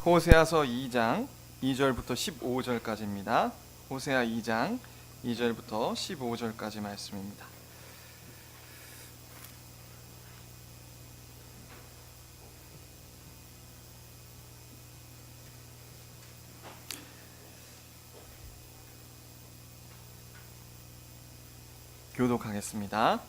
호세아서 2장 2절부터 15절까지입니다. 호세아 2장 2절부터 15절까지 말씀입니다. 교독하겠습니다.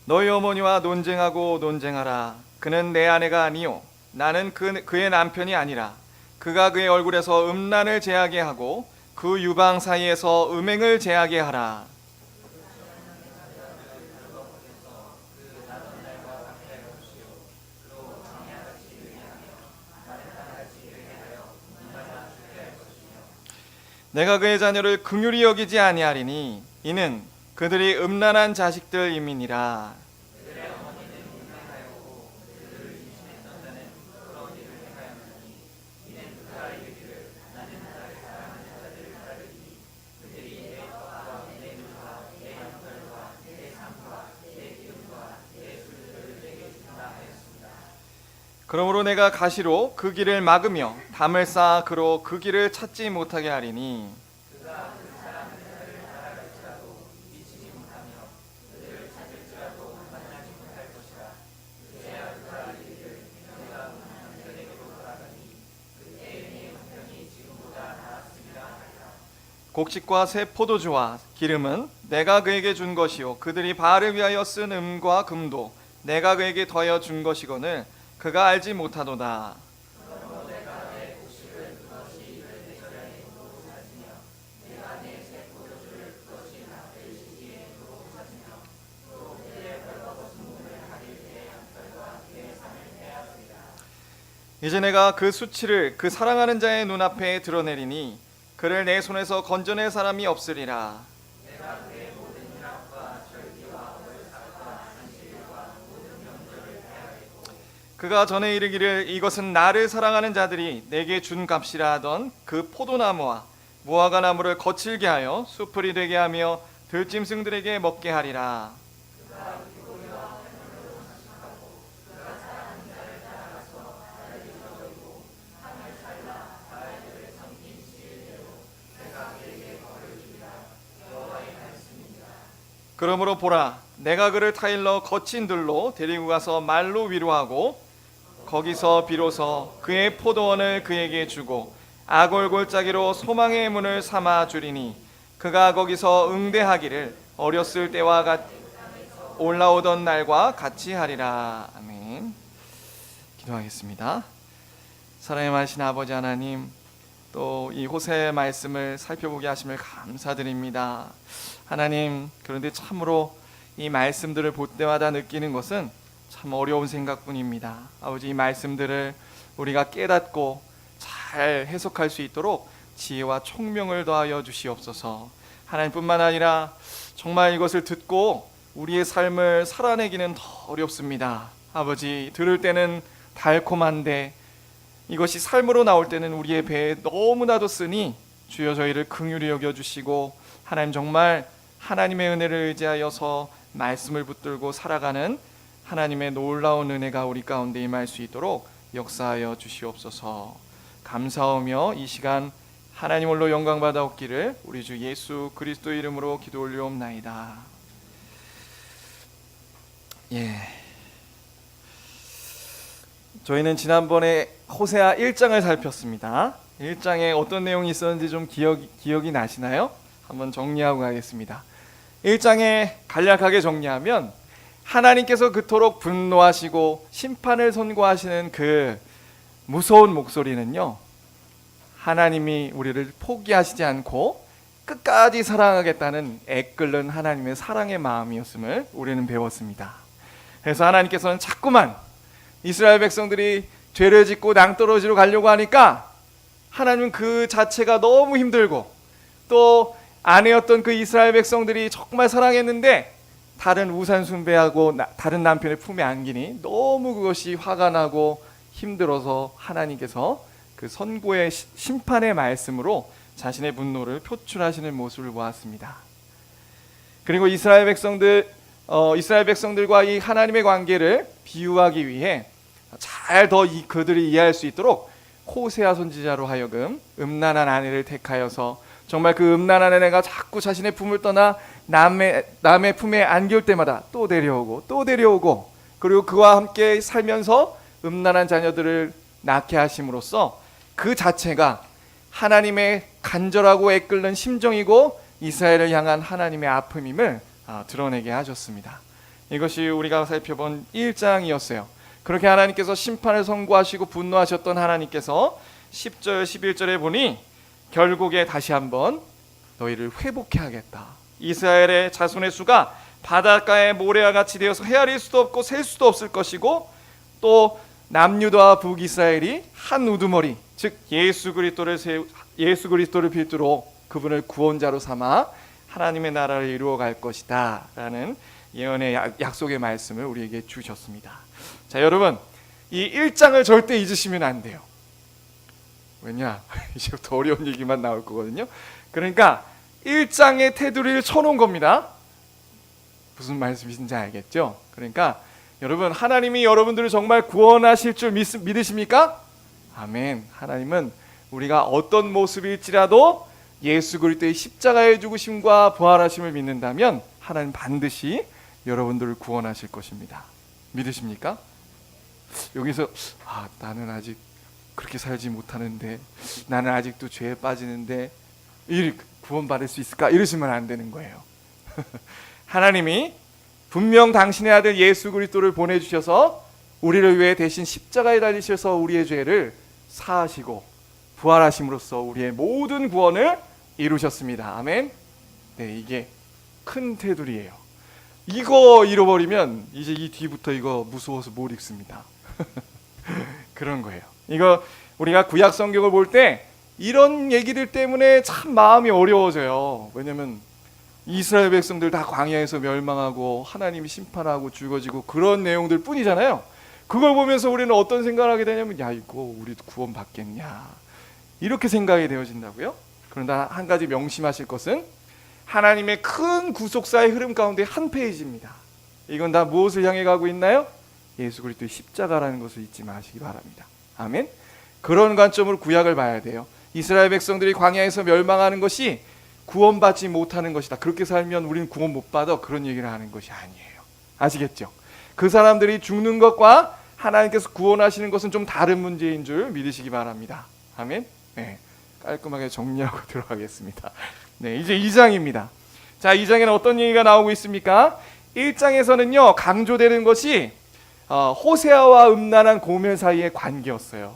너희 어머니와 논쟁하고 논쟁하라. 그는 내 아내가 아니요 나는 그의 남편이 아니라 그가 그의 얼굴에서 음란을 제하게 하고 그 유방 사이에서 음행을 제하게 하라. 내가 그의 자녀를 긍휼히 여기지 아니하리니 이는 그들이 음란한 자식들임이니라. 그러므로 내가 가시로 그 길을 막으며 담을 쌓아 그로 그 길을 찾지 못하게 하리니 곡식과 새 포도주와 기름은 내가 그에게 준 것이요 그들이 바알을 위하여 쓴 음과 금도 내가 그에게 더하여 준 것이거늘 그가 알지 못하도다. 이제 내가 그 수치를 그 사랑하는 자의 눈앞에 드러내리니 그를 내 손에서 건져낼 사람이 없으리라. 그가 전에 이르기를 이것은 나를 사랑하는 자들이 내게 준 값이라 하던 그 포도나무와 무화과 나무를 거칠게 하여 수풀이 되게 하며 들짐승들에게 먹게 하리라. 그러므로 보라, 내가 그를 타일러 거친 들로 데리고 가서 말로 위로하고 거기서 비로소 그의 포도원을 그에게 주고 아골 골짜기로 소망의 문을 삼아 주리니 그가 거기서 응대하기를 어렸을 때와 올라오던 날과 같이 하리라. 아멘. 기도하겠습니다. 사랑의 많으신 아버지 하나님, 또 이 호세의 말씀을 살펴보게 하심을 감사드립니다. 하나님, 그런데 참으로 이 말씀들을 볼 때마다 느끼는 것은 참 어려운 생각뿐입니다. 아버지, 이 말씀들을 우리가 깨닫고 잘 해석할 수 있도록 지혜와 총명을 더하여 주시옵소서. 하나님뿐만 아니라 정말 이것을 듣고 우리의 삶을 살아내기는 더 어렵습니다. 아버지, 들을 때는 달콤한데 이것이 삶으로 나올 때는 우리의 배에 너무나도 쓰니 주여 저희를 긍휼히 여겨주시고 하나님 정말 하나님의 은혜를 의지하여서 말씀을 붙들고 살아가는 하나님의 놀라운 은혜가 우리 가운데 임할 수 있도록 역사하여 주시옵소서. 감사하며 이 시간 하나님 홀로 영광 받아옵기를 우리 주 예수 그리스도 이름으로 기도 올려옵나이다. 저희는 지난번에 호세아 1장을 살폈습니다. 1장에 어떤 내용이 있었는지 좀 기억이 나시나요? 한번 정리하고 가겠습니다. 1장에 간략하게 정리하면 하나님께서 그토록 분노하시고 심판을 선고하시는 그 무서운 목소리는요, 하나님이 우리를 포기하시지 않고 끝까지 사랑하겠다는 애끓는 하나님의 사랑의 마음이었음을 우리는 배웠습니다. 그래서 하나님께서는 자꾸만 이스라엘 백성들이 죄를 짓고 낭떠러지로 가려고 하니까 하나님은 그 자체가 너무 힘들고 또 아내였던 그 이스라엘 백성들이 정말 사랑했는데 다른 우상 숭배하고 다른 남편의 품에 안기니 너무 그것이 화가 나고 힘들어서 하나님께서 그 선고의 심판의 말씀으로 자신의 분노를 표출하시는 모습을 보았습니다. 그리고 이스라엘 백성들과 이 하나님의 관계를 비유하기 위해 잘 더 그들이 이해할 수 있도록 호세아 선지자로 하여금 음란한 아내를 택하여서 정말 그 음란한 아내가 자꾸 자신의 품을 떠나 남의 품에 안길 때마다 또 데려오고 그리고 그와 함께 살면서 음란한 자녀들을 낳게 하심으로써 그 자체가 하나님의 간절하고 애끓는 심정이고 이스라엘을 향한 하나님의 아픔임을 드러내게 하셨습니다. 이것이 우리가 살펴본 1장이었어요. 그렇게 하나님께서 심판을 선고하시고 분노하셨던 하나님께서 10절 11절에 보니 결국에 다시 한번 너희를 회복해 하겠다. 이스라엘의 자손의 수가 바닷가의 모래와 같이 되어서 헤아릴 수도 없고 셀 수도 없을 것이고 또 남유다와 북이스라엘이 한 우두머리 즉 예수 그리스도를 필두로 그분을 구원자로 삼아 하나님의 나라를 이루어 갈 것이다 라는 예언의 약속의 말씀을 우리에게 주셨습니다. 자, 여러분, 이 1장을 절대 잊으시면 안 돼요. 왜냐? 이제부터 어려운 얘기만 나올 거거든요. 그러니까 1장의 테두리를 쳐놓은 겁니다. 무슨 말씀이신지 알겠죠? 그러니까 여러분, 하나님이 여러분들을 정말 구원하실 줄 믿으십니까? 아멘. 하나님은 우리가 어떤 모습일지라도 예수 그리스도의 십자가의 죽으심과 부활하심을 믿는다면 하나님 반드시 여러분들을 구원하실 것입니다. 믿으십니까? 여기서 나는 아직 그렇게 살지 못하는데, 나는 아직도 죄에 빠지는데 구원받을 수 있을까? 이러시면 안 되는 거예요. 하나님이 분명 당신의 아들 예수 그리스도를 보내주셔서 우리를 위해 대신 십자가에 달리셔서 우리의 죄를 사하시고 부활하심으로써 우리의 모든 구원을 이루셨습니다. 아멘. 네, 이게 큰 테두리예요. 이거 잃어버리면 이제 이 뒤부터 이거 무서워서 못 읽습니다. 그런 거예요. 이거 우리가 구약 성경을 볼 때 이런 얘기들 때문에 참 마음이 어려워져요. 왜냐면 이스라엘 백성들 다 광야에서 멸망하고 하나님이 심판하고 죽어지고 그런 내용들 뿐이잖아요. 그걸 보면서 우리는 어떤 생각을 하게 되냐면 이거 우리 구원 받겠냐 이렇게 생각이 되어진다고요. 그러나 한 가지 명심하실 것은 하나님의 큰 구속사의 흐름 가운데 한 페이지입니다. 이건 다 무엇을 향해 가고 있나요? 예수 그리스도의 십자가라는 것을 잊지 마시기 바랍니다. 아멘. 그런 관점으로 구약을 봐야 돼요. 이스라엘 백성들이 광야에서 멸망하는 것이 구원받지 못하는 것이다. 그렇게 살면 우리는 구원 못 받아. 그런 얘기를 하는 것이 아니에요. 아시겠죠? 그 사람들이 죽는 것과 하나님께서 구원하시는 것은 좀 다른 문제인 줄 믿으시기 바랍니다. 아멘. 네, 깔끔하게 정리하고 들어가겠습니다. 네, 이제 2장입니다. 자, 2장에는 어떤 얘기가 나오고 있습니까? 1장에서는요 강조되는 것이 호세아와 음란한 고멜 사이의 관계였어요.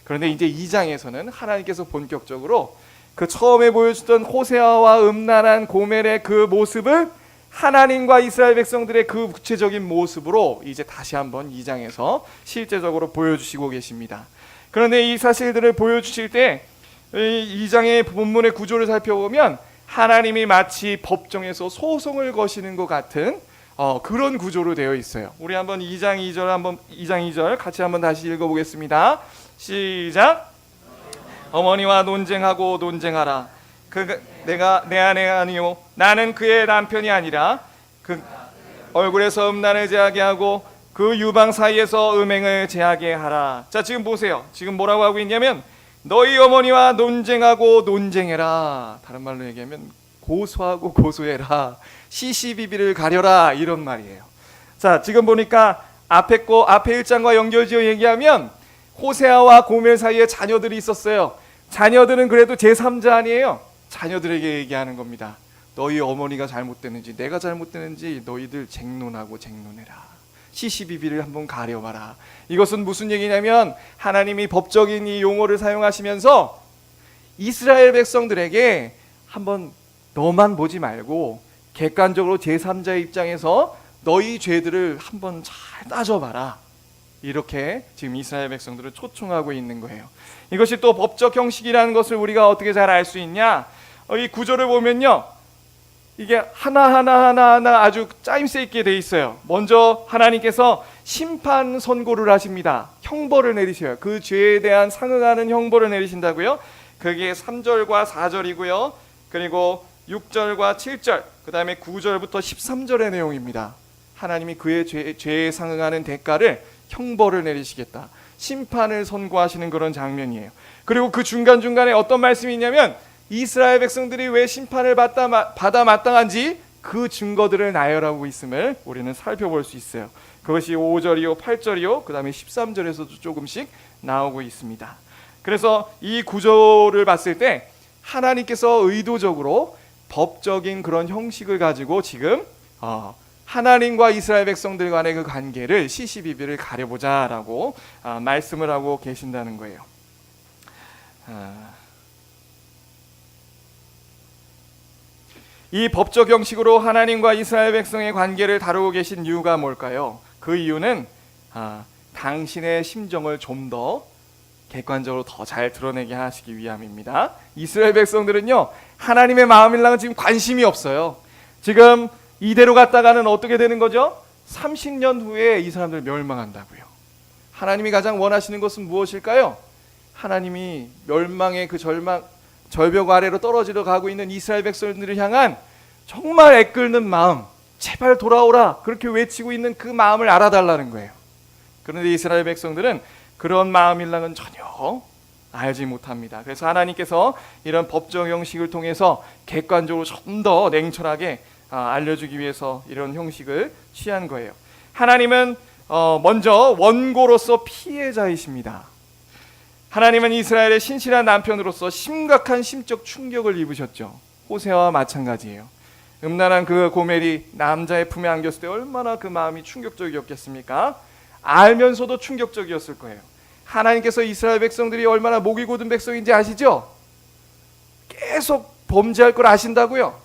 그런데 이제 2장에서는 하나님께서 본격적으로 그 처음에 보여주던 호세아와 음란한 고멜의 그 모습을 하나님과 이스라엘 백성들의 그 구체적인 모습으로 이제 다시 한번 2장에서 실제적으로 보여주시고 계십니다. 그런데 이 사실들을 보여주실 때 2장의 본문의 구조를 살펴보면 하나님이 마치 법정에서 소송을 거시는 것 같은 그런 구조로 되어 있어요. 우리 한번 2장 2절 같이 한번 다시 읽어보겠습니다. 시작. 어머니와 논쟁하라. 내가 내 아내가 아니요 나는 그의 남편이 아니라 그 얼굴에서 음란을 제하게 하고 그 유방 사이에서 음행을 제하게 하라. 자, 지금 보세요. 지금 뭐라고 하고 있냐면 너희 어머니와 논쟁해라. 다른 말로 얘기하면 고소하고 고소해라. 시시비비를 가려라 이런 말이에요. 자, 지금 보니까 앞에 1장과 연결지어 얘기하면 호세아와 고멜 사이에 자녀들이 있었어요. 자녀들은 그래도 제3자 아니에요. 자녀들에게 얘기하는 겁니다. 너희 어머니가 잘못됐는지 내가 잘못됐는지 너희들 쟁론해라. 시시비비를 한번 가려봐라. 이것은 무슨 얘기냐면 하나님이 법적인 이 용어를 사용하시면서 이스라엘 백성들에게 한번 너만 보지 말고 객관적으로 제3자의 입장에서 너희 죄들을 한번 잘 따져봐라. 이렇게 지금 이스라엘 백성들을 초청하고 있는 거예요. 이것이 또 법적 형식이라는 것을 우리가 어떻게 잘 알 수 있냐? 이 구조를 보면요, 이게 하나 아주 짜임새 있게 돼 있어요. 먼저 하나님께서 심판 선고를 하십니다. 형벌을 내리셔요. 그 죄에 대한 상응하는 형벌을 내리신다고요. 그게 3절과 4절이고요. 그리고 6절과 7절, 그 다음에 9절부터 13절의 내용입니다. 하나님이 그의 죄에 상응하는 대가를 형벌을 내리시겠다. 심판을 선고하시는 그런 장면이에요. 그리고 그 중간중간에 어떤 말씀이 있냐면 이스라엘 백성들이 왜 심판을 받아 마땅한지 그 증거들을 나열하고 있음을 우리는 살펴볼 수 있어요. 그것이 5절이요 8절이요 그 다음에 13절에서도 조금씩 나오고 있습니다. 그래서 이 구조를 봤을 때 하나님께서 의도적으로 법적인 그런 형식을 가지고 지금 하나님과 이스라엘 백성들 간의 그 관계를 시시비비를 가려보자라고 말씀을 하고 계신다는 거예요. 이 법적 형식으로 하나님과 이스라엘 백성의 관계를 다루고 계신 이유가 뭘까요? 그 이유는 당신의 심정을 좀 더 객관적으로 더 잘 드러내게 하시기 위함입니다. 이스라엘 백성들은요 하나님의 마음이랑은 지금 관심이 없어요. 지금 이대로 갔다가는 어떻게 되는 거죠? 30년 후에 이 사람들 멸망한다고요. 하나님이 가장 원하시는 것은 무엇일까요? 하나님이 멸망의 그 절벽 아래로 떨어지러 가고 있는 이스라엘 백성들을 향한 정말 애끓는 마음, 제발 돌아오라 그렇게 외치고 있는 그 마음을 알아달라는 거예요. 그런데 이스라엘 백성들은 그런 마음일랑은 전혀 알지 못합니다. 그래서 하나님께서 이런 법적 형식을 통해서 객관적으로 좀 더 냉철하게 알려주기 위해서 이런 형식을 취한 거예요. 하나님은 먼저 원고로서 피해자이십니다. 하나님은 이스라엘의 신실한 남편으로서 심각한 심적 충격을 입으셨죠. 호세아와 마찬가지예요. 음란한 그 고멜이 남자의 품에 안겼을 때 얼마나 그 마음이 충격적이었겠습니까? 알면서도 충격적이었을 거예요. 하나님께서 이스라엘 백성들이 얼마나 목이 곧은 백성인지 아시죠? 계속 범죄할 걸 아신다고요.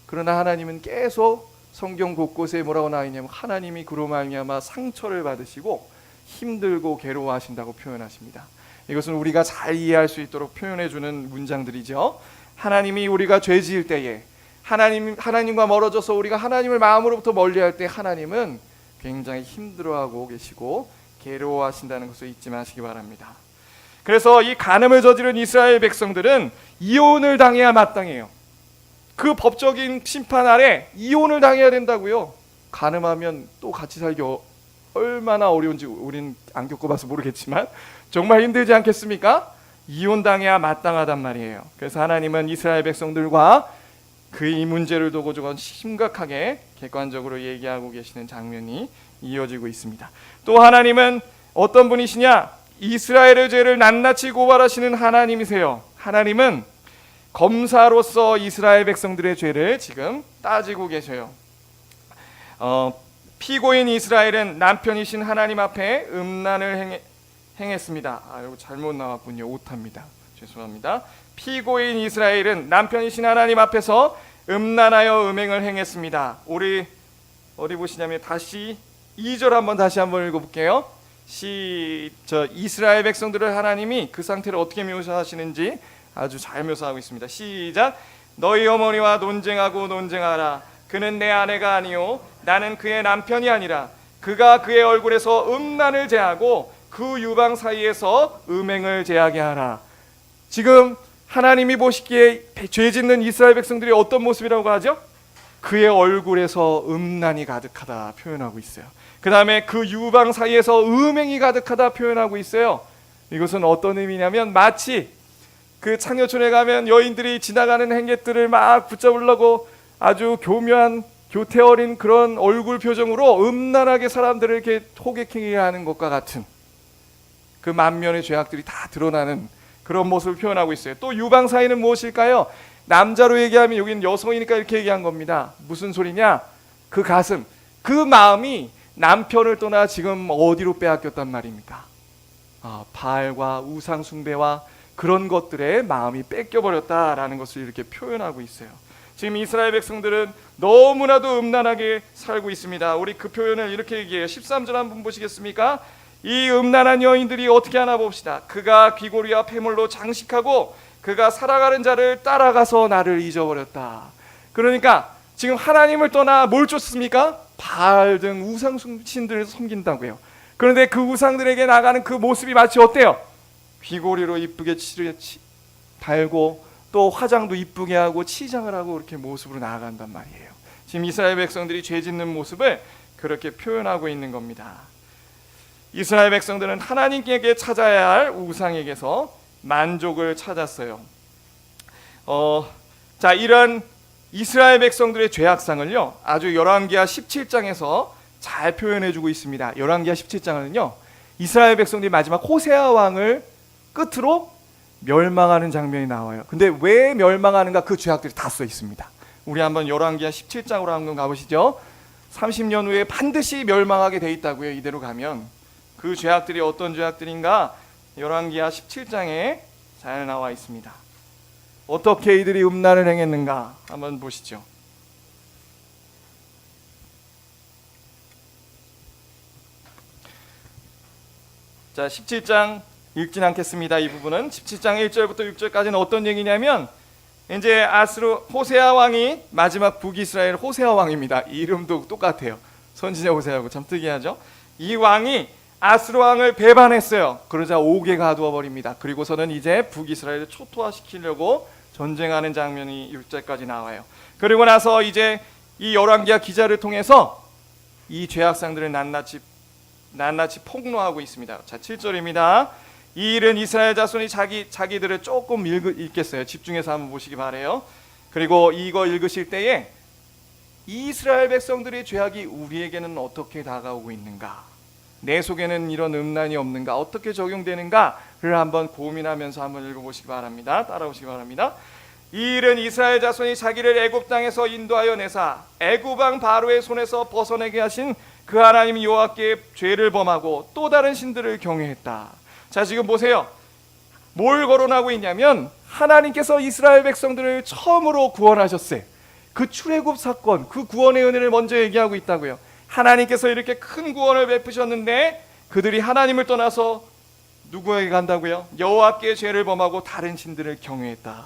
그러나 하나님은 계속 성경 곳곳에 뭐라고 나와 있냐면 하나님이 그로 말미암아 상처를 받으시고 힘들고 괴로워하신다고 표현하십니다. 이것은 우리가 잘 이해할 수 있도록 표현해 주는 문장들이죠. 하나님이 우리가 죄 지을 때에 하나님과 멀어져서 우리가 하나님을 마음으로부터 멀리할 때 하나님은 굉장히 힘들어하고 계시고 괴로워하신다는 것을 잊지 마시기 바랍니다. 그래서 이 간음을 저지른 이스라엘 백성들은 이혼을 당해야 마땅해요. 그 법적인 심판 아래 이혼을 당해야 된다고요. 간음하면 또 같이 살기 얼마나 어려운지 우리는 안 겪어봐서 모르겠지만 정말 힘들지 않겠습니까? 이혼당해야 마땅하단 말이에요. 그래서 하나님은 이스라엘 백성들과 그 이 문제를 두고 조금 심각하게 객관적으로 얘기하고 계시는 장면이 이어지고 있습니다. 또 하나님은 어떤 분이시냐? 이스라엘의 죄를 낱낱이 고발하시는 하나님이세요. 하나님은 검사로서 이스라엘 백성들의 죄를 지금 따지고 계셔요. 피고인 이스라엘은 남편이신 하나님 앞에 음란을 행했습니다. 이거 잘못 나왔군요. 오타입니다. 죄송합니다. 피고인 이스라엘은 남편이신 하나님 앞에서 음란하여 음행을 행했습니다. 우리 어디 보시냐면 다시 2절 한번 읽어볼게요. 이스라엘 백성들을 하나님이 그 상태를 어떻게 묘사하시는지 아주 잘 묘사하고 있습니다. 시작. 너희 어머니와 논쟁하라. 그는 내 아내가 아니요 나는 그의 남편이 아니라 그가 그의 얼굴에서 음란을 제하고 그 유방 사이에서 음행을 제하게 하라. 지금 하나님이 보시기에 죄 짓는 이스라엘 백성들이 어떤 모습이라고 하죠? 그의 얼굴에서 음란이 가득하다 표현하고 있어요. 그 다음에 그 유방 사이에서 음행이 가득하다 표현하고 있어요. 이것은 어떤 의미냐면 마치 그 창녀촌에 가면 여인들이 지나가는 행객들을 막 붙잡으려고 아주 교묘한 교태 어린 그런 얼굴 표정으로 음란하게 사람들을 이렇게 호객행위를 하는 것과 같은 그 만면의 죄악들이 다 드러나는 그런 모습을 표현하고 있어요. 또 유방 사이는 무엇일까요? 남자로 얘기하면 여기는 여성이니까 이렇게 얘기한 겁니다. 무슨 소리냐? 그 가슴, 그 마음이 남편을 떠나 지금 어디로 빼앗겼단 말입니까? 바알과 우상 숭배와 그런 것들에 마음이 뺏겨버렸다라는 것을 이렇게 표현하고 있어요. 지금 이스라엘 백성들은 너무나도 음란하게 살고 있습니다. 우리 그 표현을 이렇게 얘기해요. 13절 한번 보시겠습니까? 이 음란한 여인들이 어떻게 하나 봅시다. 그가 귀고리와 폐물로 장식하고 그가 살아가는 자를 따라가서 나를 잊어버렸다. 그러니까 지금 하나님을 떠나 뭘 쫓습니까? 바알 등 우상 신들을 섬긴다고요. 그런데 그 우상들에게 나가는 그 모습이 마치 어때요? 귀고리로 이쁘게 달고 또 화장도 이쁘게 하고 치장을 하고 그렇게 모습으로 나아간단 말이에요. 지금 이스라엘 백성들이 죄 짓는 모습을 그렇게 표현하고 있는 겁니다. 이스라엘 백성들은 하나님께 찾아야 할 우상에게서 만족을 찾았어요. 자, 이런 이스라엘 백성들의 죄악상을요, 아주 열왕기하 17장에서 잘 표현해주고 있습니다. 열왕기하 17장은요, 이스라엘 백성들이 마지막 호세아 왕을 끝으로 멸망하는 장면이 나와요. 근데 왜 멸망하는가, 그 죄악들이 다 써 있습니다. 우리 한번 열왕기하 17장으로 한번 가보시죠. 30년 후에 반드시 멸망하게 돼 있다고요. 이대로 가면. 그 죄악들이 어떤 죄악들인가, 열왕기하 17장에 잘 나와 있습니다. 어떻게 이들이 음란을 행했는가 한번 보시죠. 자, 17장 읽진 않겠습니다. 이 부분은 17장 1절부터 6절까지는 어떤 얘기냐면, 이제 호세아 왕이 마지막 북이스라엘 호세아 왕입니다. 이름도 똑같아요. 선지자 호세아하고 참 특이하죠. 이 왕이 아스루 왕을 배반했어요. 그러자 옥에 가두어 버립니다. 그리고서는 이제 북이스라엘을 초토화시키려고 전쟁하는 장면이 6절까지 나와요. 그리고 나서 이제 이 열왕기하 기자를 통해서 이 죄악상들을 낱낱이 폭로하고 있습니다. 자, 7절입니다. 이 일은 이스라엘 자손이 자기들을 조금 읽겠어요. 집중해서 한번 보시기 바래요. 그리고 이거 읽으실 때에 이스라엘 백성들의 죄악이 우리에게는 어떻게 다가오고 있는가, 내 속에는 이런 음란이 없는가, 어떻게 적용되는가를 한번 고민하면서 한번 읽어보시기 바랍니다. 따라오시기 바랍니다. 이 일은 이스라엘 자손이 자기를 애굽 땅에서 인도하여 내사 애굽 왕 바로의 손에서 벗어내게 하신 그 하나님 여호와께 죄를 범하고 또 다른 신들을 경외했다. 자, 지금 보세요. 뭘 거론하고 있냐면, 하나님께서 이스라엘 백성들을 처음으로 구원하셨어요. 그 출애굽 사건, 그 구원의 은혜를 먼저 얘기하고 있다고요. 하나님께서 이렇게 큰 구원을 베푸셨는데 그들이 하나님을 떠나서 누구에게 간다고요? 여호와께 죄를 범하고 다른 신들을 경외했다.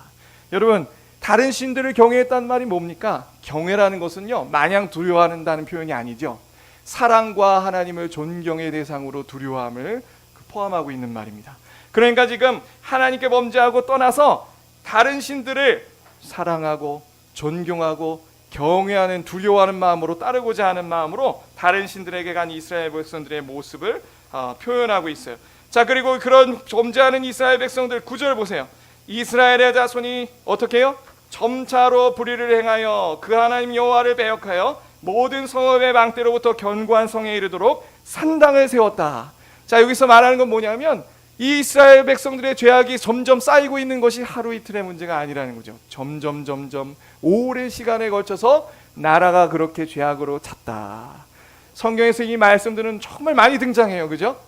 여러분, 다른 신들을 경외했다는 말이 뭡니까? 경외라는 것은요, 마냥 두려워한다는 표현이 아니죠. 사랑과 하나님을 존경의 대상으로 두려워함을 포함하고 있는 말입니다. 그러니까 지금 하나님께 범죄하고 떠나서 다른 신들을 사랑하고 존경하고 경외하는, 두려워하는 마음으로, 따르고자 하는 마음으로 다른 신들에게 간 이스라엘 백성들의 모습을 표현하고 있어요. 자, 그리고 그런 범죄하는 이스라엘 백성들 9절 보세요. 이스라엘의 자손이 어떻게 해요? 점차로 불의를 행하여 그 하나님 여호와를 배역하여 모든 성읍의 망대로부터 견고한 성에 이르도록 산당을 세웠다. 자, 여기서 말하는 건 뭐냐면, 이 이스라엘 백성들의 죄악이 점점 쌓이고 있는 것이 하루 이틀의 문제가 아니라는 거죠. 점점 오랜 시간에 걸쳐서 나라가 그렇게 죄악으로 찼다. 성경에서 이 말씀들은 정말 많이 등장해요. 그죠?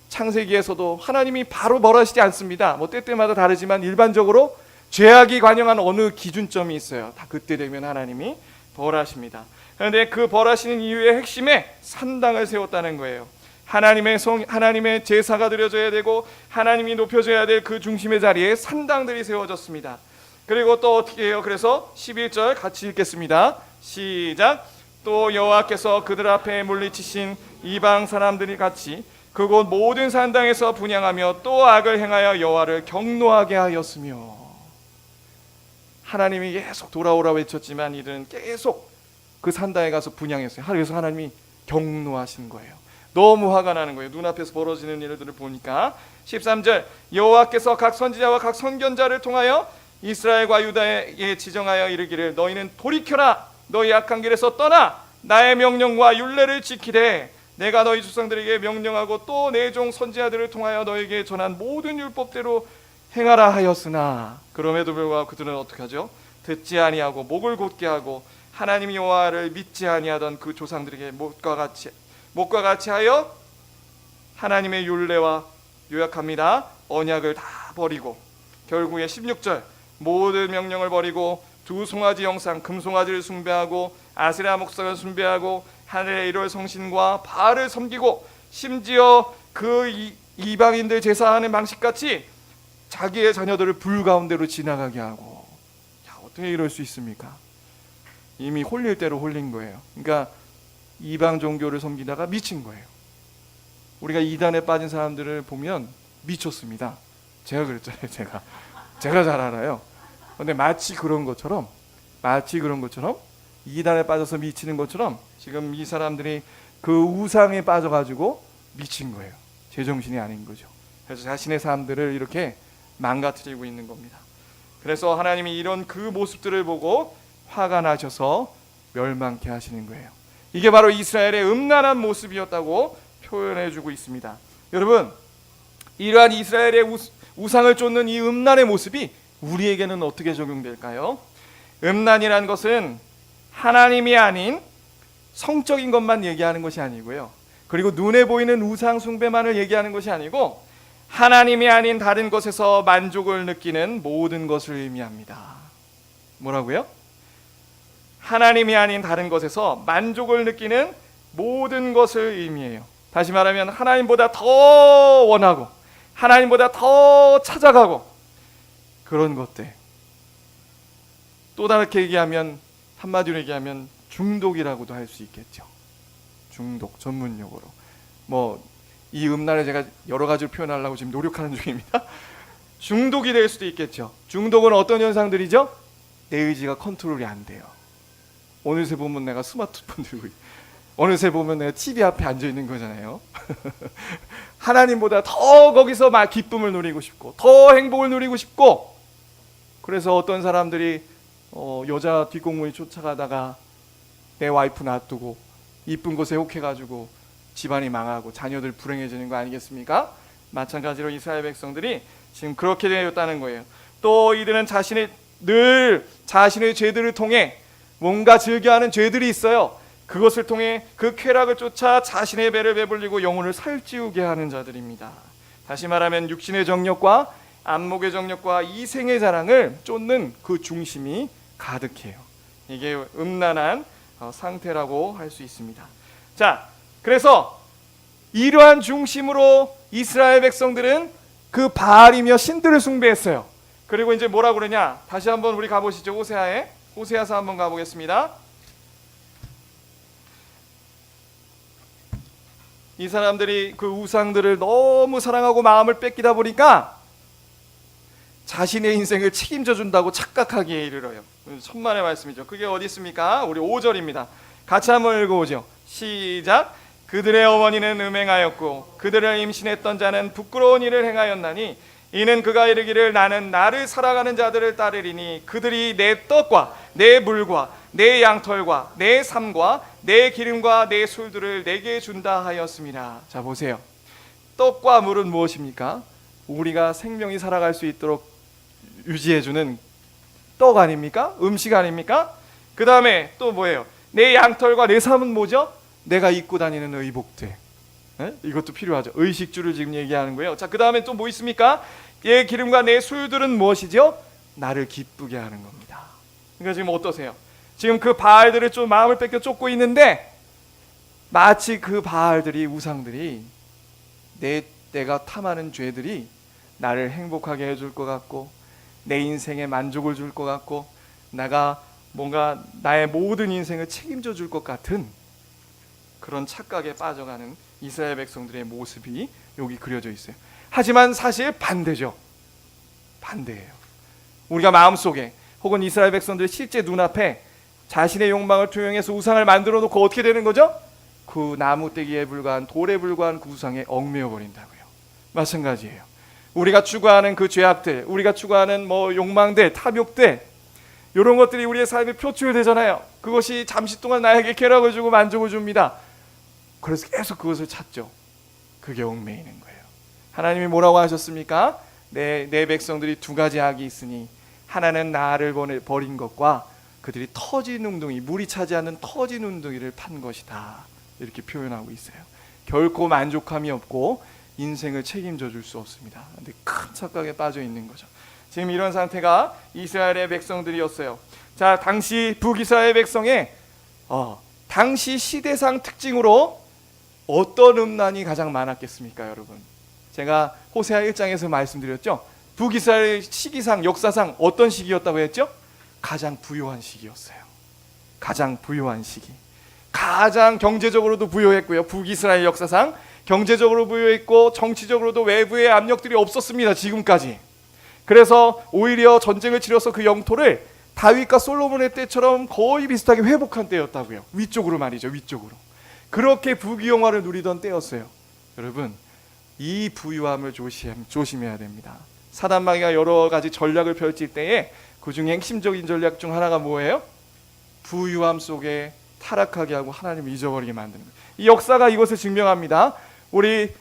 창세기에서도 하나님이 바로 벌하시지 않습니다. 뭐 때때마다 다르지만 일반적으로 죄악이 관영한 어느 기준점이 있어요. 다 그때 되면 하나님이 벌하십니다. 그런데 그 벌하시는 이유의 핵심에 산당을 세웠다는 거예요. 하나님의 제사가 드려져야 되고 하나님이 높여져야 될 그 중심의 자리에 산당들이 세워졌습니다. 그리고 또 어떻게 해요? 그래서 11절 같이 읽겠습니다. 시작. 또 여호와께서 그들 앞에 물리치신 이방 사람들이 같이 그곳 모든 산당에서 분향하며 또 악을 행하여 여호와를 경노하게 하였으며. 하나님이 계속 돌아오라 외쳤지만 이들은 계속 그 산당에 가서 분향했어요. 그래서 하나님이 경노하신 거예요. 너무 화가 나는 거예요. 눈앞에서 벌어지는 일들을 보니까. 13절. 여호와께서 각 선지자와 각 선견자를 통하여 이스라엘과 유다에게 지정하여 이르기를 너희는 돌이켜라. 너희 악한 길에서 떠나 나의 명령과 율례를 지키되 내가 너희 조상들에게 명령하고 또 내 종 선지자들을 통하여 너에게 전한 모든 율법대로 행하라 하였으나 그럼에도 불구하고 그들은 어떻게 하죠? 듣지 아니하고 목을 곧게 하고 하나님 여호와를 믿지 아니하던 그 조상들에게 못과 같이 하여 하나님의 율례와 요약합니다. 언약을 다 버리고 결국에 16절 모든 명령을 버리고 두 송아지 형상 금송아지를 숭배하고 아세라 목상을 숭배하고 하늘의 1월 성신과 바알을 섬기고 심지어 그 이방인들 제사하는 방식같이 자기의 자녀들을 불 가운데로 지나가게 하고. 야, 어떻게 이럴 수 있습니까? 이미 홀릴 대로 홀린 거예요. 그러니까 이방 종교를 섬기다가 미친 거예요. 우리가 이단에 빠진 사람들을 보면 미쳤습니다. 제가 그랬잖아요. 제가 잘 알아요. 근데 마치 그런 것처럼 이단에 빠져서 미치는 것처럼 지금 이 사람들이 그 우상에 빠져가지고 미친 거예요. 제정신이 아닌 거죠. 그래서 자신의 삶들을 이렇게 망가뜨리고 있는 겁니다. 그래서 하나님이 이런 그 모습들을 보고 화가 나셔서 멸망케 하시는 거예요. 이게 바로 이스라엘의 음란한 모습이었다고 표현해주고 있습니다. 여러분, 이러한 이스라엘의 우상을 쫓는 이 음란의 모습이 우리에게는 어떻게 적용될까요? 음란이라는 것은 하나님이 아닌 성적인 것만 얘기하는 것이 아니고요, 그리고 눈에 보이는 우상 숭배만을 얘기하는 것이 아니고 하나님이 아닌 다른 것에서 만족을 느끼는 모든 것을 의미합니다. 뭐라고요? 하나님이 아닌 다른 것에서 만족을 느끼는 모든 것을 의미해요. 다시 말하면 하나님보다 더 원하고 하나님보다 더 찾아가고 그런 것들. 또 다르게 얘기하면, 한마디로 얘기하면 중독이라고도 할 수 있겠죠. 중독, 전문 용어로. 이 음란을 제가 여러 가지로 표현하려고 지금 노력하는 중입니다. 중독이 될 수도 있겠죠. 중독은 어떤 현상들이죠? 내 의지가 컨트롤이 안 돼요. 어느새 보면 내가 스마트폰 들고 어느새 보면 내가 TV 앞에 앉아 있는 거잖아요. 하나님보다 더 거기서 막 기쁨을 누리고 싶고 더 행복을 누리고 싶고, 그래서 어떤 사람들이 여자 뒷공무니 쫓아가다가 내 와이프 놔두고 이쁜 곳에 혹해가지고 집안이 망하고 자녀들 불행해지는 거 아니겠습니까? 마찬가지로 이스라엘 백성들이 지금 그렇게 되었다는 거예요. 또 이들은 늘 자신의 죄들을 통해 뭔가 즐겨하는 죄들이 있어요. 그것을 통해 그 쾌락을 쫓아 자신의 배를 배불리고 영혼을 살찌우게 하는 자들입니다. 다시 말하면 육신의 정욕과 안목의 정욕과 이생의 자랑을 쫓는 그 중심이 가득해요. 이게 음란한 상태라고 할 수 있습니다. 자, 그래서 이러한 중심으로 이스라엘 백성들은 그 바알이며 신들을 숭배했어요. 그리고 이제 뭐라고 그러냐? 다시 한번 우리 가보시죠. 호세아서 한번 가보겠습니다. 이 사람들이 그 우상들을 너무 사랑하고 마음을 뺏기다 보니까 자신의 인생을 책임져 준다고 착각하기에 이르러요. 천만의 말씀이죠. 그게 어디 있습니까? 우리 5절입니다. 같이 한번 읽어보죠. 시작. 그들의 어머니는 음행하였고 그들을 임신했던 자는 부끄러운 일을 행하였나니 이는 그가 이르기를 나는 나를 살아가는 자들을 따르리니 그들이 내 떡과 내 물과 내 양털과 내 삶과 내 기름과 내 술들을 내게 준다 하였습니다. 자, 보세요. 떡과 물은 무엇입니까? 우리가 생명이 살아갈 수 있도록 유지해주는 떡 아닙니까? 음식 아닙니까? 그 다음에 또 뭐예요? 내 양털과 내 삶은 뭐죠? 내가 입고 다니는 의복들. 이것도 필요하죠. 의식주를 지금 얘기하는 거예요. 자, 그 다음에 또 뭐 있습니까? 내 기름과 내 술들은 무엇이죠? 나를 기쁘게 하는 겁니다. 그러니까 지금 어떠세요? 지금 그 바알들을 좀 마음을 뺏겨 쫓고 있는데 마치 그 바알들이, 우상들이, 내가 탐하는 죄들이 나를 행복하게 해줄 것 같고 내 인생에 만족을 줄 것 같고 내가 뭔가 나의 모든 인생을 책임져 줄 것 같은 그런 착각에 빠져가는 이스라엘 백성들의 모습이 여기 그려져 있어요. 하지만 사실 반대죠. 반대예요. 우리가 마음속에 혹은 이스라엘 백성들의 실제 눈앞에 자신의 욕망을 투영해서 우상을 만들어 놓고 어떻게 되는 거죠? 그 나무떼기에 불과한, 돌에 불과한 그 우상에 얽매여 버린다고요. 마찬가지예요. 우리가 추구하는 그 죄악들, 우리가 추구하는 욕망들, 탐욕들, 이런 것들이 우리의 삶에 표출되잖아요. 그것이 잠시 동안 나에게 쾌락을 주고 만족을 줍니다. 그래서 계속 그것을 찾죠. 그게 얽매이는 거예요. 하나님이 뭐라고 하셨습니까? 내 백성들이 두 가지 악이 있으니 하나는 나를 버린 것과 그들이 터지눈둥이, 물이 차지 않는 터지눈둥이를 판 것이다. 이렇게 표현하고 있어요. 결코 만족함이 없고 인생을 책임져 줄 수 없습니다. 근데 큰 착각에 빠져 있는 거죠. 지금 이런 상태가 이스라엘의 백성들이었어요. 자, 당시 북이스라엘 백성의 당시 시대상 특징으로 어떤 음란이 가장 많았겠습니까, 여러분? 제가 호세아 1장에서 말씀드렸죠. 북이스라엘 시기상, 역사상 어떤 시기였다고 했죠? 가장 부유한 시기였어요. 가장 부유한 시기. 가장 경제적으로도 부유했고요. 북이스라엘 역사상 경제적으로 부유했고 정치적으로도 외부의 압력들이 없었습니다. 지금까지. 그래서 오히려 전쟁을 치러서 그 영토를 다윗과 솔로몬의 때처럼 거의 비슷하게 회복한 때였다고요. 위쪽으로 말이죠. 위쪽으로. 그렇게 부귀영화를 누리던 때였어요. 여러분, 이 부유함을 조심해야 됩니다. 사단 마귀가 여러 가지 전략을 펼칠 때에 그 중에 핵심적인 전략 중 하나가 뭐예요? 부유함 속에 타락하게 하고 하나님을 잊어버리게 만드는 거예요. 이 역사가 이것을 증명합니다. 우리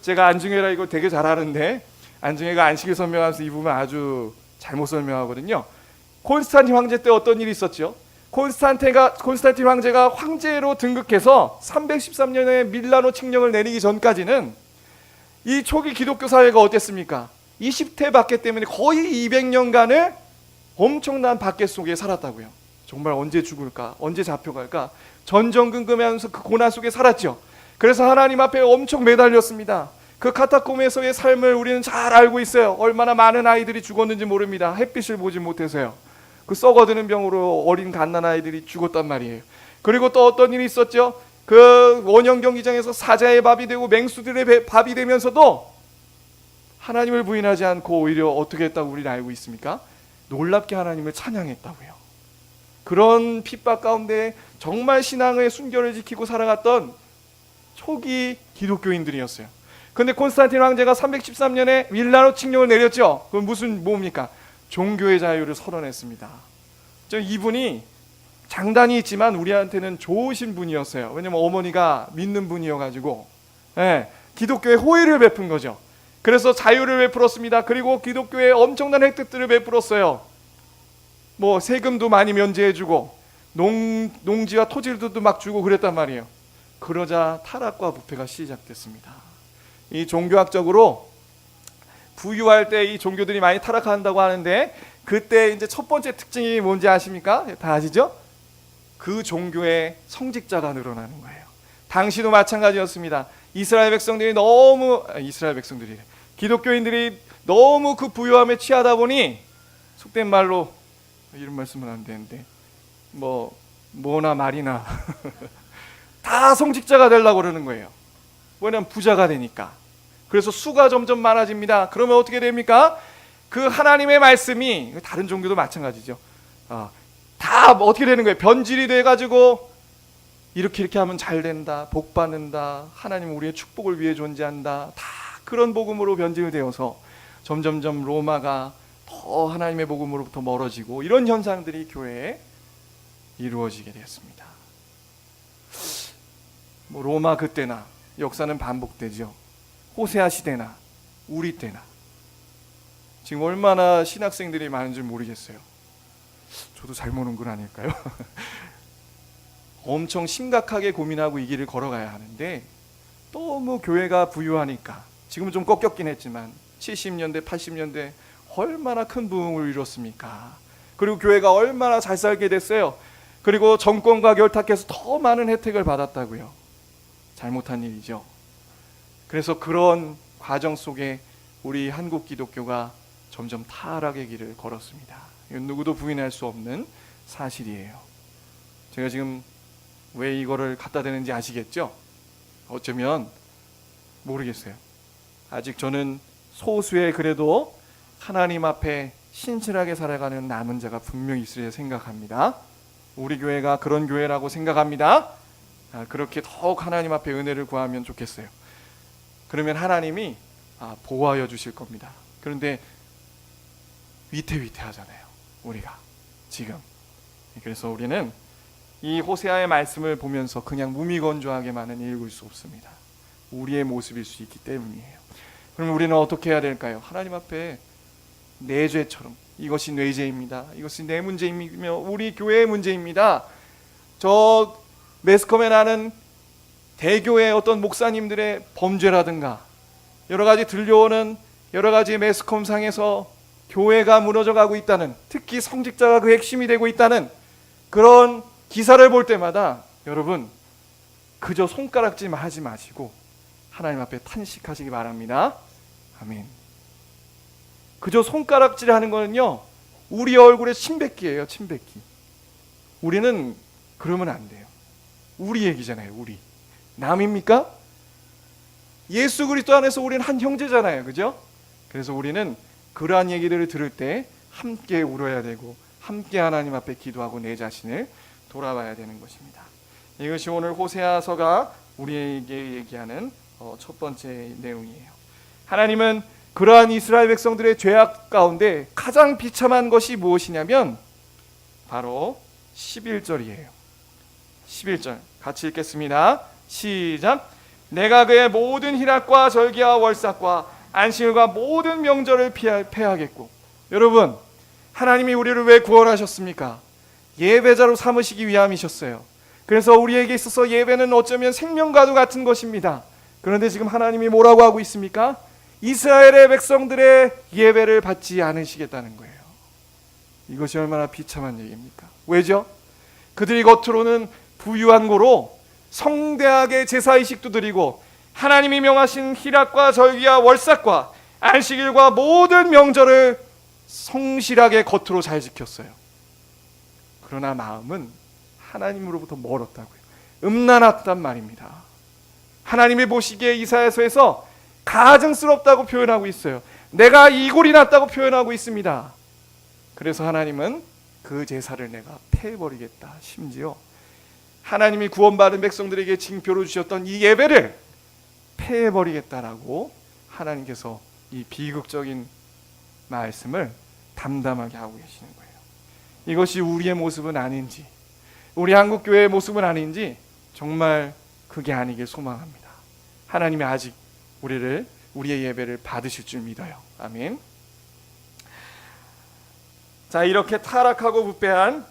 제가 안중회라 이거 되게 잘하는데, 안중회가 안식일 설명하면서 이 부분 아주 잘못 설명하거든요. 콘스탄틴 황제 때 어떤 일이 있었죠? 콘스탄틴 황제가 황제로 등극해서 313년에 밀라노 칙령을 내리기 전까지는 이 초기 기독교 사회가 어땠습니까? 20대 박해 때문에 거의 200년간을 엄청난 박해 속에 살았다고요. 정말 언제 죽을까? 언제 잡혀갈까? 전전긍긍하면서 그 고난 속에 살았죠. 그래서 하나님 앞에 엄청 매달렸습니다. 그 카타콤에서의 삶을 우리는 잘 알고 있어요. 얼마나 많은 아이들이 죽었는지 모릅니다. 햇빛을 보지 못해서요. 그 썩어드는 병으로 어린 갓난아이들이 죽었단 말이에요. 그리고 또 어떤 일이 있었죠? 그 원형 경기장에서 사자의 밥이 되고 맹수들의 밥이 되면서도 하나님을 부인하지 않고 오히려 어떻게 했다고 우리는 알고 있습니까? 놀랍게 하나님을 찬양했다고요. 그런 핍박 가운데 정말 신앙의 순결을 지키고 살아갔던 초기 기독교인들이었어요. 근데 콘스탄틴 황제가 313년에 밀라노 칙령을 내렸죠. 그건 뭡니까? 종교의 자유를 선언했습니다. 이분이 장단이 있지만 우리한테는 좋으신 분이었어요. 왜냐면 어머니가 믿는 분이어가지고 기독교에 호의를 베푼 거죠. 그래서 자유를 베풀었습니다. 그리고 기독교에 엄청난 혜택들을 베풀었어요. 뭐 세금도 많이 면제해주고 농지와 토지들도 막 주고 그랬단 말이에요. 그러자 타락과 부패가 시작됐습니다. 이 종교학적으로 부유할 때 이 종교들이 많이 타락한다고 하는데, 그때 이제 첫 번째 특징이 뭔지 아십니까? 다 아시죠? 그 종교의 성직자가 늘어나는 거예요. 당시도 마찬가지였습니다. 기독교인들이 너무 그 부유함에 취하다 보니, 속된 말로 이런 말씀은 안 되는데 뭐나 말이나 다 성직자가 되려고 그러는 거예요. 왜냐면 부자가 되니까. 그래서 수가 점점 많아집니다. 그러면 어떻게 됩니까? 그 하나님의 말씀이, 다른 종교도 마찬가지죠. 다 어떻게 되는 거예요? 변질이 돼가지고 이렇게 하면 잘 된다, 복 받는다, 하나님은 우리의 축복을 위해 존재한다, 다 그런 복음으로 변질되어서 점점점 로마가 더 하나님의 복음으로부터 멀어지고, 이런 현상들이 교회에 이루어지게 되었습니다. 로마 그때나 역사는 반복되죠. 호세아 시대나 우리 때나 지금 얼마나 신학생들이 많은지 모르겠어요. 저도 잘 모르는 건 아닐까요? 엄청 심각하게 고민하고 이 길을 걸어가야 하는데, 너무 교회가 부유하니까, 지금은 좀 꺾였긴 했지만 70년대 80년대 얼마나 큰 부흥을 이뤘습니까? 그리고 교회가 얼마나 잘 살게 됐어요. 그리고 정권과 결탁해서 더 많은 혜택을 받았다고요. 잘못한 일이죠. 그래서 그런 과정 속에 우리 한국 기독교가 점점 타락의 길을 걸었습니다. 이건 누구도 부인할 수 없는 사실이에요. 제가 지금 왜 이거를 갖다 대는지 아시겠죠? 어쩌면 모르겠어요. 아직 저는 소수의, 그래도 하나님 앞에 신실하게 살아가는 남은 자가 분명히 있으리라 생각합니다. 우리 교회가 그런 교회라고 생각합니다. 그렇게 더욱 하나님 앞에 은혜를 구하면 좋겠어요. 그러면 하나님이 보호하여 주실 겁니다. 그런데 위태위태하잖아요, 우리가 지금. 그래서 우리는 이 호세아의 말씀을 보면서 그냥 무미건조하게만은 읽을 수 없습니다. 우리의 모습일 수 있기 때문이에요. 그러면 우리는 어떻게 해야 될까요? 하나님 앞에 내 죄처럼, 이것이 내 죄입니다, 이것이 내 문제이며 우리 교회의 문제입니다, 저 매스컴에 나는 대교의 어떤 목사님들의 범죄라든가 여러 가지 들려오는 여러 가지 매스컴상에서 교회가 무너져가고 있다는, 특히 성직자가 그 핵심이 되고 있다는 그런 기사를 볼 때마다 여러분 그저 손가락질만 하지 마시고 하나님 앞에 탄식하시기 바랍니다. 아멘. 그저 손가락질하는 거는요, 우리 얼굴에 침뱉기예요, 침뱉기. 우리는 그러면 안 돼요. 우리 얘기잖아요, 우리. 남입니까? 예수 그리스도 안에서 우리는 한 형제잖아요, 그죠? 그래서 우리는 그러한 얘기들을 들을 때 함께 울어야 되고, 함께 하나님 앞에 기도하고 내 자신을 돌아봐야 되는 것입니다. 이것이 오늘 호세아서가 우리에게 얘기하는 첫 번째 내용이에요. 하나님은 그러한 이스라엘 백성들의 죄악 가운데 가장 비참한 것이 무엇이냐면 바로 11절이에요. 11절 같이 읽겠습니다. 시작. 내가 그의 모든 희락과 절기와 월삭과 안식일과 모든 명절을 폐하겠고. 여러분, 하나님이 우리를 왜 구원하셨습니까? 예배자로 삼으시기 위함이셨어요. 그래서 우리에게 있어서 예배는 어쩌면 생명과도 같은 것입니다. 그런데 지금 하나님이 뭐라고 하고 있습니까? 이스라엘의 백성들의 예배를 받지 않으시겠다는 거예요. 이것이 얼마나 비참한 얘기입니까? 왜죠? 그들이 겉으로는 부유한 고로 성대하게 제사의식도 드리고 하나님이 명하신 희락과 절기와 월삭과 안식일과 모든 명절을 성실하게 겉으로 잘 지켰어요. 그러나 마음은 하나님으로부터 멀었다고요. 음란했단 말입니다. 하나님이 보시기에 이사야서에서 가증스럽다고 표현하고 있어요. 내가 이골이 났다고 표현하고 있습니다. 그래서 하나님은 그 제사를 내가 폐해버리겠다. 심지어 하나님이 구원받은 백성들에게 징표로 주셨던 이 예배를 폐해버리겠다라고 하나님께서 이 비극적인 말씀을 담담하게 하고 계시는 거예요. 이것이 우리의 모습은 아닌지, 우리 한국교회의 모습은 아닌지 정말 그게 아니길 소망합니다. 하나님이 아직 우리의 예배를 받으실 줄 믿어요. 아멘. 자, 이렇게 타락하고 부패한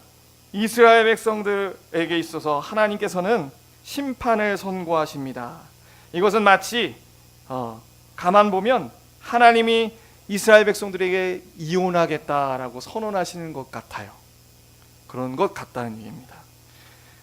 이스라엘 백성들에게 있어서 하나님께서는 심판을 선고하십니다. 이것은 마치 가만 보면 하나님이 이스라엘 백성들에게 이혼하겠다라고 선언하시는 것 같아요. 그런 것 같다는 얘기입니다.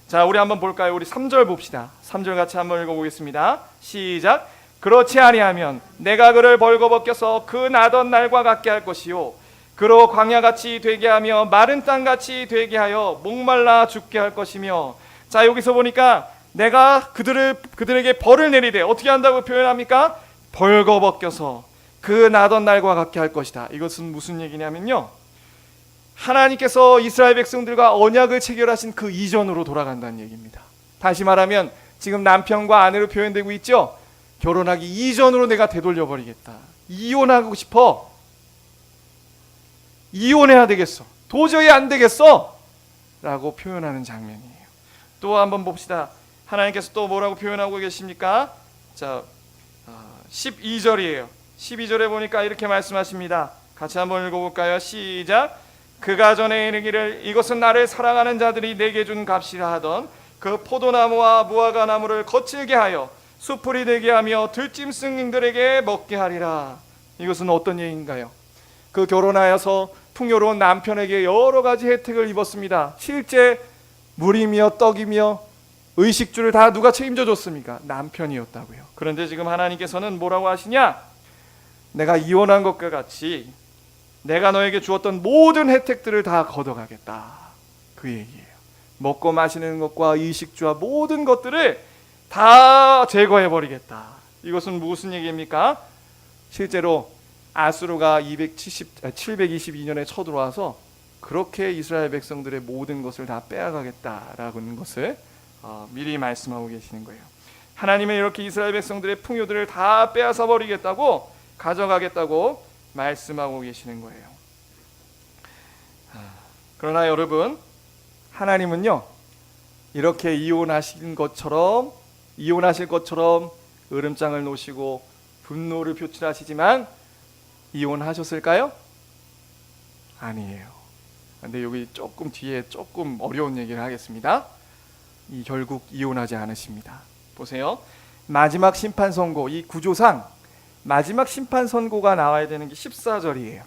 자, 우리 한번 볼까요? 우리 3절 봅시다. 3절 같이 한번 읽어보겠습니다. 시작. 그렇지 아니하면 내가 그를 벌거벗겨서 그 나던 날과 같게 할 것이요 그로 광야같이 되게 하며 마른 땅같이 되게 하여 목말라 죽게 할 것이며. 자, 여기서 보니까 내가 그들에게 벌을 내리되 어떻게 한다고 표현합니까? 벌거벗겨서 그 나던 날과 같게 할 것이다. 이것은 무슨 얘기냐면요, 하나님께서 이스라엘 백성들과 언약을 체결하신 그 이전으로 돌아간다는 얘기입니다. 다시 말하면 지금 남편과 아내로 표현되고 있죠. 결혼하기 이전으로 내가 되돌려버리겠다. 이혼하고 싶어. 이혼해야 되겠어. 도저히 안 되겠어. 라고 표현하는 장면이에요. 또 한번 봅시다. 하나님께서 또 뭐라고 표현하고 계십니까? 자, 12절이에요. 12절에 보니까 이렇게 말씀하십니다. 같이 한번 읽어볼까요? 시작. 그가 전에 이르기를 이것은 나를 사랑하는 자들이 내게 준 값이라 하던 그 포도나무와 무화과나무를 거칠게 하여 수풀이 되게 하며 들짐승들에게 먹게 하리라. 이것은 어떤 얘기인가요? 그 결혼하여서 풍요로운 남편에게 여러 가지 혜택을 입었습니다. 실제 물이며 떡이며 의식주를 다 누가 책임져 줬습니까? 남편이었다고요. 그런데 지금 하나님께서는 뭐라고 하시냐? 내가 이혼한 것과 같이 내가 너에게 주었던 모든 혜택들을 다 걷어가겠다. 그 얘기예요. 먹고 마시는 것과 의식주와 모든 것들을 다 제거해버리겠다. 이것은 무슨 얘기입니까? 실제로 아수르가 722년에 쳐들어와서 그렇게 이스라엘 백성들의 모든 것을 다 빼앗아가겠다라는 것을 미리 말씀하고 계시는 거예요. 하나님은 이렇게 이스라엘 백성들의 풍요들을 다 빼앗아 버리겠다고, 가져가겠다고 말씀하고 계시는 거예요. 그러나 여러분, 하나님은요 이렇게 이혼하실 것처럼 으름장을 놓으시고 분노를 표출하시지만 이혼하셨을까요? 아니에요. 근데 여기 조금 뒤에 조금 어려운 얘기를 하겠습니다. 결국 이혼하지 않으십니다. 보세요. 마지막 심판 선고, 이 구조상 마지막 심판 선고가 나와야 되는 게 14절이에요.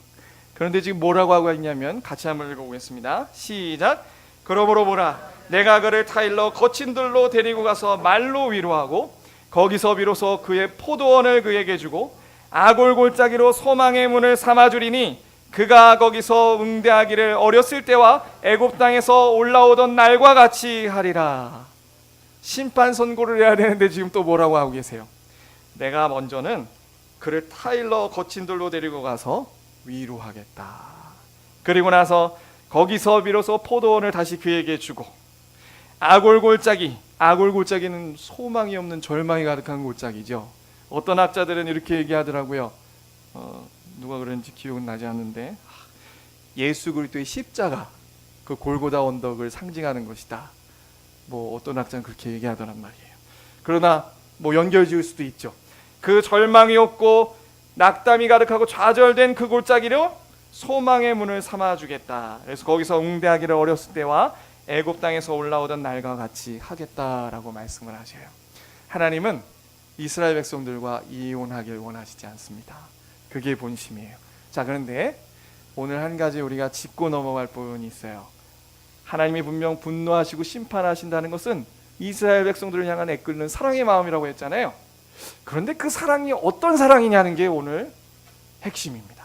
그런데 지금 뭐라고 하고 있냐면 같이 한번 읽어보겠습니다. 시작. 그러므로 보라, 내가 그를 타일러 거친 들로 데리고 가서 말로 위로하고 거기서 비로소 그의 포도원을 그에게 주고 아골골짜기로 소망의 문을 삼아주리니 그가 거기서 응대하기를 어렸을 때와 애굽 땅에서 올라오던 날과 같이 하리라. 심판 선고를 해야 되는데 지금 또 뭐라고 하고 계세요? 내가 먼저는 그를 타일러 거친 돌로 데리고 가서 위로하겠다. 그리고 나서 거기서 비로소 포도원을 다시 그에게 주고 아골골짜기는 소망이 없는 절망이 가득한 골짜기죠. 어떤 학자들은 이렇게 얘기하더라고요. 누가 그런지 기억은 나지 않는데 예수 그리스도의 십자가, 그 골고다 언덕을 상징하는 것이다. 뭐 어떤 학자는 그렇게 얘기하더란 말이에요. 그러나 뭐 연결 지을 수도 있죠. 그 절망이 없고 낙담이 가득하고 좌절된 그 골짜기로 소망의 문을 삼아주겠다. 그래서 거기서 웅대하기를 어렸을 때와 애굽 땅에서 올라오던 날과 같이 하겠다라고 말씀을 하셔요. 하나님은 이스라엘 백성들과 이혼하길 원하시지 않습니다. 그게 본심이에요. 자, 그런데 오늘 한 가지 우리가 짚고 넘어갈 부분이 있어요. 하나님이 분명 분노하시고 심판하신다는 것은 이스라엘 백성들을 향한 애끓는 사랑의 마음이라고 했잖아요. 그런데 그 사랑이 어떤 사랑이냐는 게 오늘 핵심입니다.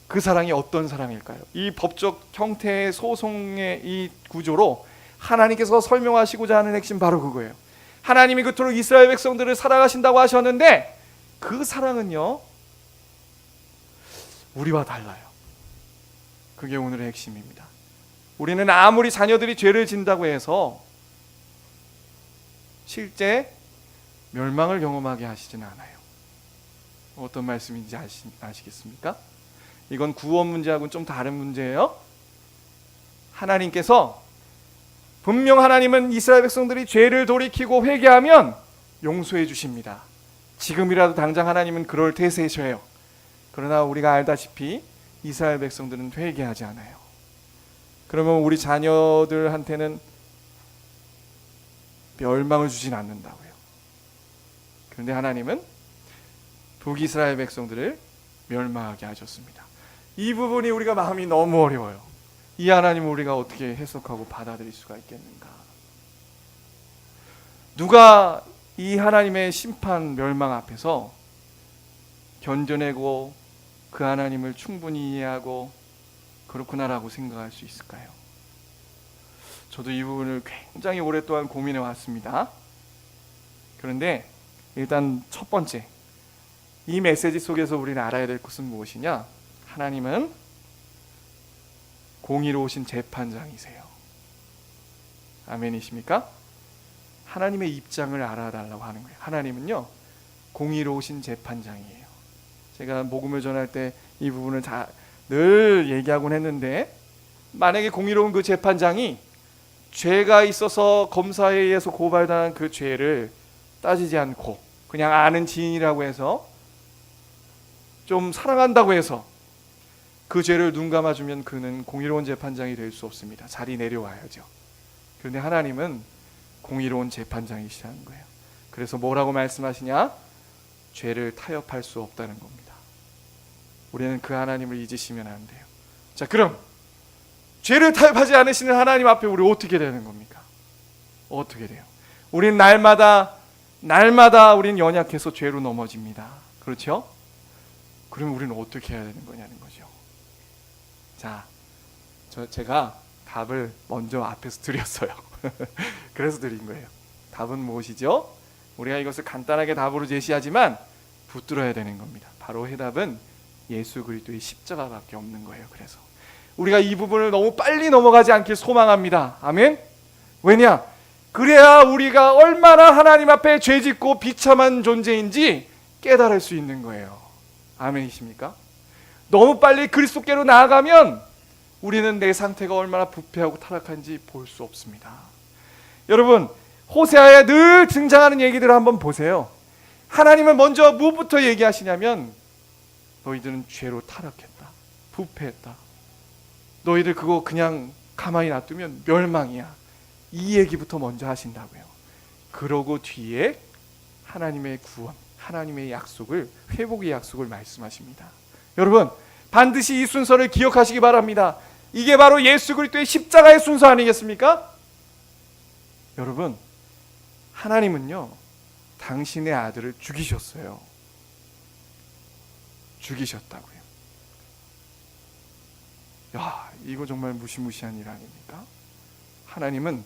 그 사랑이 어떤 사랑일까요? 이 법적 형태의 소송의 이 구조로 하나님께서 설명하시고자 하는 핵심 바로 그거예요. 하나님이 그토록 이스라엘 백성들을 사랑하신다고 하셨는데 그 사랑은요, 우리와 달라요. 그게 오늘의 핵심입니다. 우리는 아무리 자녀들이 죄를 진다고 해서 실제 멸망을 경험하게 하시진 않아요. 어떤 말씀인지 아시겠습니까? 이건 구원 문제하고는 좀 다른 문제예요. 하나님께서 분명 하나님은 이스라엘 백성들이 죄를 돌이키고 회개하면 용서해 주십니다. 지금이라도 당장 하나님은 그럴 태세셔요. 그러나 우리가 알다시피 이스라엘 백성들은 회개하지 않아요. 그러면 우리 자녀들한테는 멸망을 주진 않는다고요. 그런데 하나님은 북이스라엘 백성들을 멸망하게 하셨습니다. 이 부분이 우리가 마음이 너무 어려워요. 이 하나님을 우리가 어떻게 해석하고 받아들일 수가 있겠는가? 누가 이 하나님의 심판 멸망 앞에서 견뎌내고 그 하나님을 충분히 이해하고 그렇구나라고 생각할 수 있을까요? 저도 이 부분을 굉장히 오랫동안 고민해 왔습니다. 그런데 일단 첫 번째, 이 메시지 속에서 우리는 알아야 될 것은 무엇이냐? 하나님은 공의로우신 재판장이세요. 아멘이십니까? 하나님의 입장을 알아달라고 하는 거예요. 하나님은요, 공의로우신 재판장이에요. 제가 복음을 전할 때 이 부분을 늘 얘기하곤 했는데, 만약에 공의로운 그 재판장이 죄가 있어서 검사에 의해서 고발당한 그 죄를 따지지 않고 그냥 아는 지인이라고 해서 좀 사랑한다고 해서 그 죄를 눈 감아주면 그는 공의로운 재판장이 될 수 없습니다. 자리 내려와야죠. 그런데 하나님은 공의로운 재판장이시라는 거예요. 그래서 뭐라고 말씀하시냐? 죄를 타협할 수 없다는 겁니다. 우리는 그 하나님을 잊으시면 안 돼요. 자, 그럼 죄를 타협하지 않으시는 하나님 앞에 우리 어떻게 되는 겁니까? 어떻게 돼요? 우리는 날마다 우리는 연약해서 죄로 넘어집니다. 그렇죠? 그럼 우리는 어떻게 해야 되는 거냐는 거죠. 자, 제가 답을 먼저 앞에서 드렸어요. 그래서 드린 거예요. 답은 무엇이죠? 우리가 이것을 간단하게 답으로 제시하지만 붙들어야 되는 겁니다. 바로 해답은 예수 그리스도의 십자가밖에 없는 거예요. 그래서 우리가 이 부분을 너무 빨리 넘어가지 않길 소망합니다. 아멘? 왜냐? 그래야 우리가 얼마나 하나님 앞에 죄짓고 비참한 존재인지 깨달을 수 있는 거예요. 아멘이십니까? 너무 빨리 그리스도께로 나아가면 우리는 내 상태가 얼마나 부패하고 타락한지 볼 수 없습니다. 여러분, 호세아에 늘 등장하는 얘기들을 한번 보세요. 하나님은 먼저 무엇부터 얘기하시냐면 너희들은 죄로 타락했다, 부패했다, 너희들 그거 그냥 가만히 놔두면 멸망이야, 이 얘기부터 먼저 하신다고요. 그러고 뒤에 하나님의 구원, 하나님의 약속을, 회복의 약속을 말씀하십니다. 여러분, 반드시 이 순서를 기억하시기 바랍니다. 이게 바로 예수 그리스도의 십자가의 순서 아니겠습니까? 여러분, 하나님은요, 당신의 아들을 죽이셨어요. 죽이셨다고요. 야, 이거 정말 무시무시한 일 아닙니까? 하나님은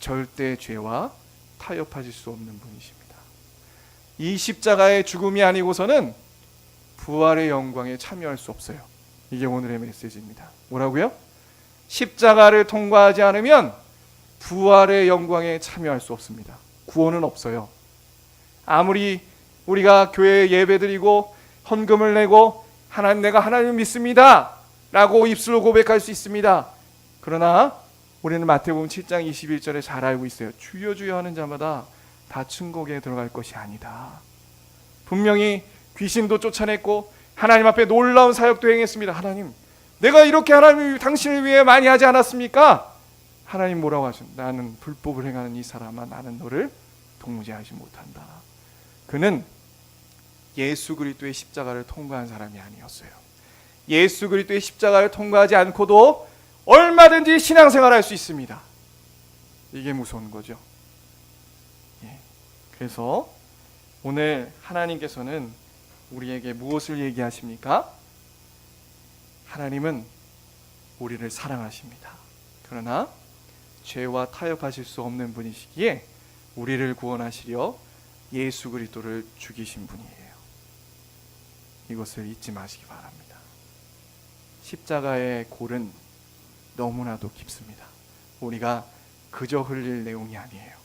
절대 죄와 타협하실 수 없는 분이십니다. 이 십자가의 죽음이 아니고서는 부활의 영광에 참여할 수 없어요. 이게 오늘의 메시지입니다. 뭐라고요? 십자가를 통과하지 않으면 부활의 영광에 참여할 수 없습니다. 구원은 없어요. 아무리 우리가 교회에 예배드리고 헌금을 내고 하나님, 내가 하나님을 믿습니다 라고 입술로 고백할 수 있습니다. 그러나 우리는 마태복음 7장 21절에 잘 알고 있어요. 주여 주여 하는 자마다 다 천국에 들어갈 것이 아니다. 분명히 귀신도 쫓아냈고 하나님 앞에 놀라운 사역도 행했습니다. 하나님, 내가 이렇게 하나님 당신을 위해 많이 하지 않았습니까? 하나님 뭐라고 하셨나? 나는 불법을 행하는 이 사람아, 나는 너를 동무제하지 못한다. 그는 예수 그리스도의 십자가를 통과한 사람이 아니었어요. 예수 그리스도의 십자가를 통과하지 않고도 얼마든지 신앙생활할 수 있습니다. 이게 무서운 거죠. 그래서 오늘 하나님께서는 우리에게 무엇을 얘기하십니까? 하나님은 우리를 사랑하십니다. 그러나 죄와 타협하실 수 없는 분이시기에 우리를 구원하시려 예수 그리스도를 죽이신 분이에요. 이것을 잊지 마시기 바랍니다. 십자가의 골은 너무나도 깊습니다. 우리가 그저 흘릴 내용이 아니에요.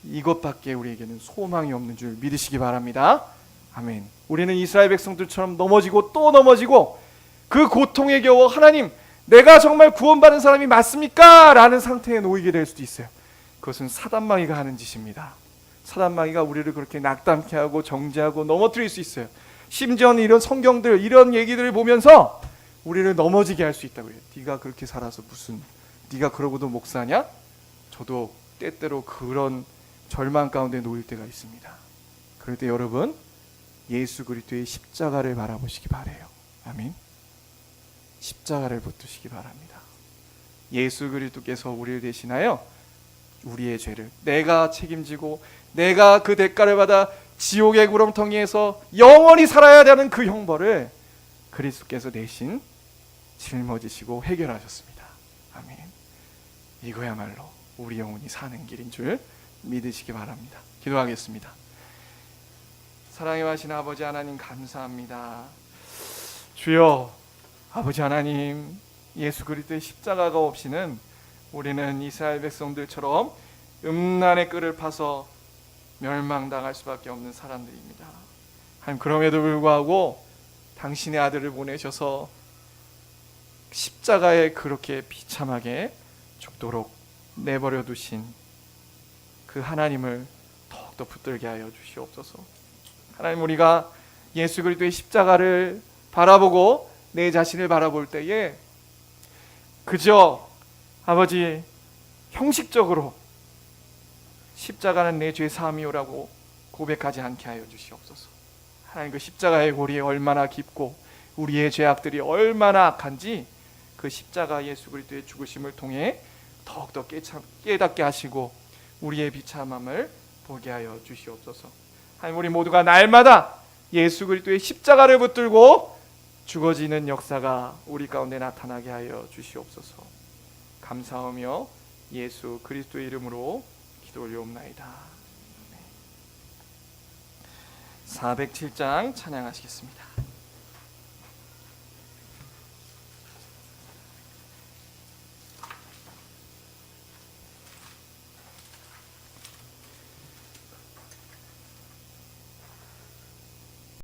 이것밖에 우리에게는 소망이 없는 줄 믿으시기 바랍니다. 아멘. 우리는 이스라엘 백성들처럼 넘어지고 또 넘어지고 그 고통에 겨워 하나님, 내가 정말 구원받은 사람이 맞습니까? 라는 상태에 놓이게 될 수도 있어요. 그것은 사단마귀가 하는 짓입니다. 사단마귀가 우리를 그렇게 낙담케 하고 정죄하고 넘어뜨릴 수 있어요. 심지어는 이런 성경들, 이런 얘기들을 보면서 우리를 넘어지게 할 수 있다고 해요. 네가 그렇게 살아서 무슨, 네가 그러고도 목사냐? 저도 때때로 그런 절망 가운데 놓일 때가 있습니다. 그럴 때 여러분, 예수 그리스도의 십자가를 바라보시기 바라요. 아멘. 십자가를 붙드시기 바랍니다. 예수 그리스도께서 우리를 대신하여 우리의 죄를 내가 책임지고 내가 그 대가를 받아 지옥의 구렁텅이에서 영원히 살아야 되는 그 형벌을 그리스도께서 대신 짊어지시고 해결하셨습니다. 아멘. 이거야말로 우리 영혼이 사는 길인 줄 믿으시기 바랍니다. 기도하겠습니다. 사랑에 하신 아버지 하나님, 감사합니다. 주여, 아버지 하나님, 예수 그리스도의 십자가가 없이는 우리는 이스라엘 백성들처럼 음란의 끈을 파서 멸망당할 수밖에 없는 사람들입니다. 하나님, 그럼에도 불구하고 당신의 아들을 보내셔서 십자가에 그렇게 비참하게 죽도록 내버려 두신 그 하나님을 더욱더 붙들게 하여 주시옵소서. 하나님, 우리가 예수 그리스도의 십자가를 바라보고 내 자신을 바라볼 때에 그저 아버지 형식적으로 십자가는 내 죄 사함이오라고 고백하지 않게 하여 주시옵소서. 하나님, 그 십자가의 고리에 얼마나 깊고 우리의 죄악들이 얼마나 악한지 그 십자가 예수 그리스도의 죽으심을 통해 더욱더 깨닫게 하시고 우리의 비참함을 보게 하여 주시옵소서. 하나님, 우리 모두가 날마다 예수 그리스도의 십자가를 붙들고 죽어지는 역사가 우리 가운데 나타나게 하여 주시옵소서. 감사하며 예수 그리스도의 이름으로 기도 올려옵나이다. 407장 찬양하시겠습니다.